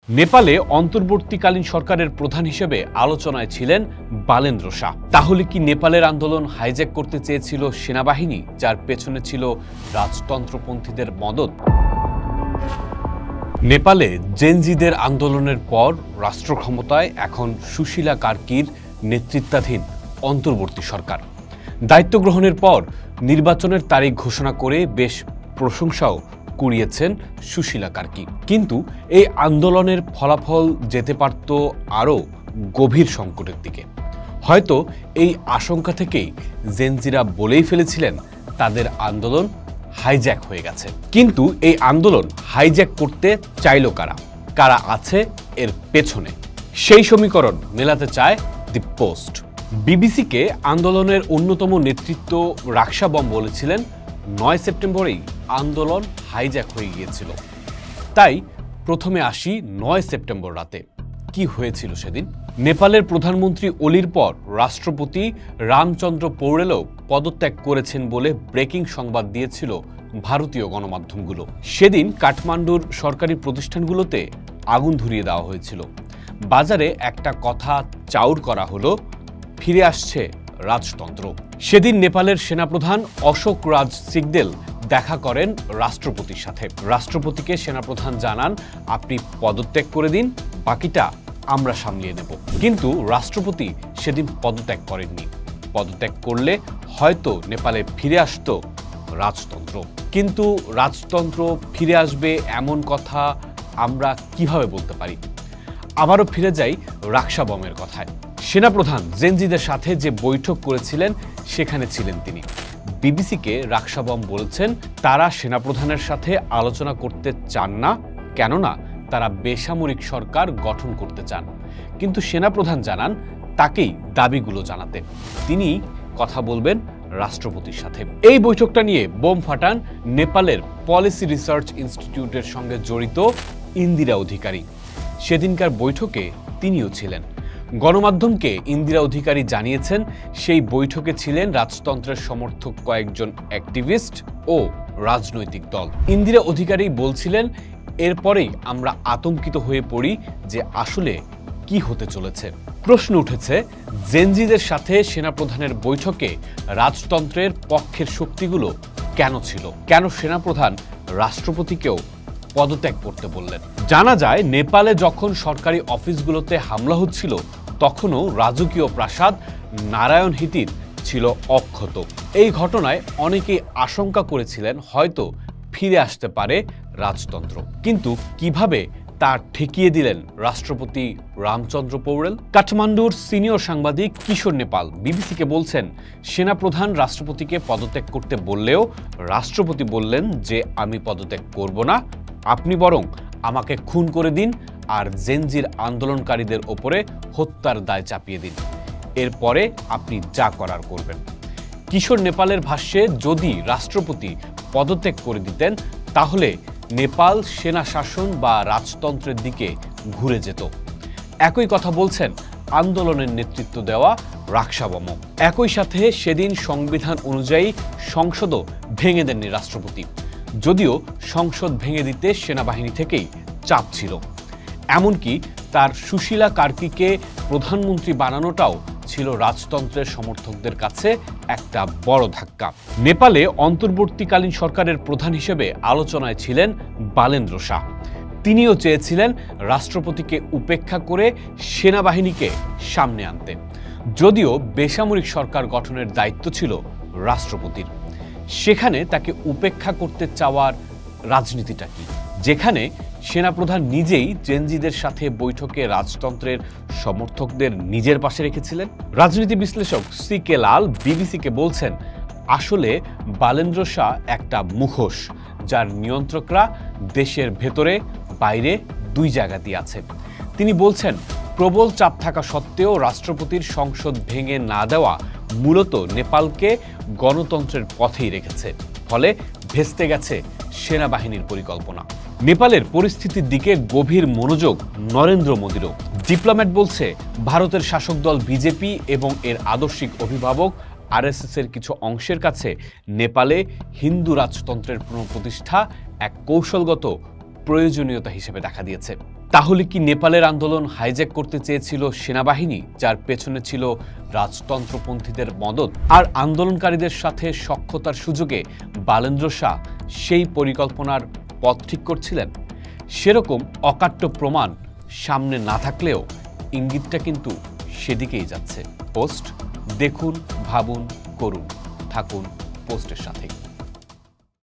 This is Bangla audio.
নেপালে অন্তর্বর্তীকালীন সরকারের প্রধান হিসেবে আলোচনায় ছিলেন বালেন্দ্র শাহ। তাহলে কি নেপালের আন্দোলন হাইজ্যাক করতে চেয়েছিল সেনাবাহিনী, যার পেছনে ছিল রাজতন্ত্রপন্থীদের মদত? নেপালে জেনজিদের আন্দোলনের পর রাষ্ট্র ক্ষমতায় এখন সুশীলা কার্কির নেতৃত্বাধীন অন্তর্বর্তী সরকার। দায়িত্ব গ্রহণের পর নির্বাচনের তারিখ ঘোষণা করে বেশ প্রশংসাও কুড়িয়েছেন সুশীলা কার্কি। কিন্তু এই আন্দোলনের ফলাফল যেতে পারত আরও গভীর সংকটের দিকে। হয়তো এই আশঙ্কা থেকেই জেনজিরা বলেই ফেলেছিলেন তাদের আন্দোলন হাইজ্যাক হয়ে গেছে। কিন্তু এই আন্দোলন হাইজ্যাক করতে চাইল কারা, কারা আছে এর পেছনে, সেই সমীকরণ মেলাতে চায় দি পোস্ট। বিবিসিকে আন্দোলনের অন্যতম নেতৃত্ব রাক্সা বম বলেছিলেন 9 সেপ্টেম্বরেই আন্দোলন হাইজ্যাক হয়ে গিয়েছিল। তাই প্রথমে আসি 9 সেপ্টেম্বর রাতে কি হয়েছিল সেদিন। নেপালের প্রধানমন্ত্রী ওলির পর রাষ্ট্রপতি রামচন্দ্র পৌড়েলও পদত্যাগ করেছেন বলে ব্রেকিং সংবাদ দিয়েছিল ভারতীয় গণমাধ্যমগুলো। সেদিন কাঠমান্ডুর সরকারি প্রতিষ্ঠানগুলোতে আগুন ধরিয়ে দেওয়া হয়েছিল। বাজারে একটা কথা চাউর করা হলো, ফিরে আসছে রাজতন্ত্র। সেদিন নেপালের সেনাপ্রধান অশোক রাজ সিকদেল দেখা করেন রাষ্ট্রপতির সাথে। রাষ্ট্রপতিকে সেনাপ্রধান জানান, আপনি পদত্যাগ করে দিন, বাকিটা আমরা সামলিয়ে নেব। কিন্তু রাষ্ট্রপতি সেদিন পদত্যাগ করেননি। পদত্যাগ করলে হয়তো নেপালে ফিরে আসতো রাজতন্ত্র। কিন্তু রাজতন্ত্র ফিরে আসবে এমন কথা আমরা কিভাবে বলতে পারি? আবারও ফিরে যাই রাক্সা বমের কথায়। সেনাপ্রধান জেনজিদের সাথে যে বৈঠক করেছিলেন সেখানে ছিলেন তিনি। বিবিসিকে রাক্সা বম বলেছেন তারা সেনাপ্রধানের সাথে আলোচনা করতে চান না, কেননা তারা বেসামরিক সরকার গঠন করতে চান। কিন্তু সেনাপ্রধান জানান তাকেই দাবিগুলো জানাতে, তিনি কথা বলবেন রাষ্ট্রপতির সাথে। এই বৈঠকটা নিয়ে বোম ফাটান নেপালের পলিসি রিসার্চ ইনস্টিটিউটের সঙ্গে জড়িত ইন্দিরা অধিকারী। সেদিনকার বৈঠকে তিনিও ছিলেন। গণমাধ্যমকে ইন্দিরা অধিকারী জানিয়েছেন সেই বৈঠকে ছিলেন রাজতন্ত্রের সমর্থক কয়েকজন অ্যাক্টিভিস্ট ও রাজনৈতিক দল। ইন্দিরা অধিকারী বলছিলেন, এরপরেই আমরা আতঙ্কিত হয়ে পড়ি যে আসলে কি হতে চলেছে। প্রশ্ন উঠেছে, জেনজিদের সাথে সেনাপ্রধানের বৈঠকে রাজতন্ত্রের পক্ষের শক্তিগুলো কেন ছিল? কেন সেনাপ্রধান রাষ্ট্রপতিকেও পদত্যাগ করতে বললেন? জানা যায়, নেপালে যখন সরকারি অফিসগুলোতে হামলা হচ্ছিল তখনও রাজকীয় প্রাসাদ নারায়ণহিতির ছিল অক্ষত। এই ঘটনায় অনেকেই আশঙ্কা করেছিলেন হয়তো ফিরে আসতে পারে রাজতন্ত্র। কিন্তু কিভাবে তা ঠেকিয়ে দিলেন রাষ্ট্রপতি রামচন্দ্র পৌড়েল? কাঠমান্ডুর সিনিয়র সাংবাদিক কিশোর নেপাল বিবিসিকে বলছেন, সেনাপ্রধান রাষ্ট্রপতিকে পদত্যাগ করতে বললেও রাষ্ট্রপতি বললেন যে আমি পদত্যাগ করব না, আপনি বরং আমাকে খুন করে দিন আর জেনজির আন্দোলনকারীদের ওপরে হত্যার দায় চাপিয়ে দিন, এরপরে আপনি যা করার করবেন। কিশোর নেপালের ভাষ্যে, যদি রাষ্ট্রপতি পদত্যাগ করে দিতেন তাহলে নেপাল সেনা শাসন বা রাজতন্ত্রের দিকে ঘুরে যেত। একই কথা বলছেন আন্দোলনের নেতৃত্ব দেওয়া রাক্সা বম। একই সাথে সেদিন সংবিধান অনুযায়ী সংসদও ভেঙে দেননি রাষ্ট্রপতি, যদিও সংসদ ভেঙে দিতে সেনাবাহিনী থেকেই চাপ ছিল। এমনকি তার সুশীলা কার্কিকে প্রধানমন্ত্রী বানানোটাও ছিল রাজতন্ত্রের সমর্থকদের কাছে একটা বড় ধাক্কা। নেপালে অন্তর্বর্তীকালীন সরকারের প্রধান হিসেবে আলোচনায় ছিলেন বালেন্দ্র শাহ। তিনিও চেয়েছিলেন রাষ্ট্রপতিকে উপেক্ষা করে সেনাবাহিনীকে সামনে আনতে, যদিও বেসামরিক সরকার গঠনের দায়িত্ব ছিল রাষ্ট্রপতির। সেখানে তাকে উপেক্ষা করতে চাওয়ার রাজনীতিটা কি, যেখানে সেনাপ্রধান নিজেই জেনজিদের সাথে বৈঠকে রাজতন্ত্রের সমর্থকদের নিজের পাশে রেখেছিলেন? রাজনীতি বিশ্লেষক সি.কে. লাল বিবিসিকে বলছেন, আসলে বালেন্দ্র শাহ একটা মুখোশ, যার নিয়ন্ত্রকরা দেশের ভেতরে বাইরে দুই জায়গাতেই আছে। তিনি বলছেন, প্রবল চাপ থাকা সত্ত্বেও রাষ্ট্রপতির সংসদ ভেঙে না দেওয়া মূলত নেপালকে গণতন্ত্রের পথেই রেখেছে, ফলে ভেস্তে গেছে সেনাবাহিনীর পরিকল্পনা। নেপালের পরিস্থিতির দিকে গভীর মনোযোগ নরেন্দ্র মোদীরও। ডিপ্লোম্যাট বলছে, ভারতের শাসক দল বিজেপি এবং এর আদর্শিক অভিভাবক আরএসএস-এর কিছু অংশের কাছে নেপালে হিন্দু রাজতন্ত্রের পুনঃপ্রতিষ্ঠা এক কৌশলগত প্রয়োজনীয়তা হিসেবে দেখা দিয়েছে। তাহলে কি নেপালের আন্দোলন হাইজ্যাক করতে চেয়েছিল সেনাবাহিনী, যার পেছনে ছিল রাজতন্ত্রপন্থীদের মদত? আর আন্দোলনকারীদের সাথে সখ্যতার সুযোগে বালেন্দ্র শাহ সেই পরিকল্পনার পথ ঠিক করছিলেন? সেরকম অকাট্য প্রমাণ সামনে না থাকলেও ইঙ্গিতটা কিন্তু সেদিকেই যাচ্ছে। পোস্ট দেখুন, ভাবুন, করুন, থাকুন পোস্টের সাথে।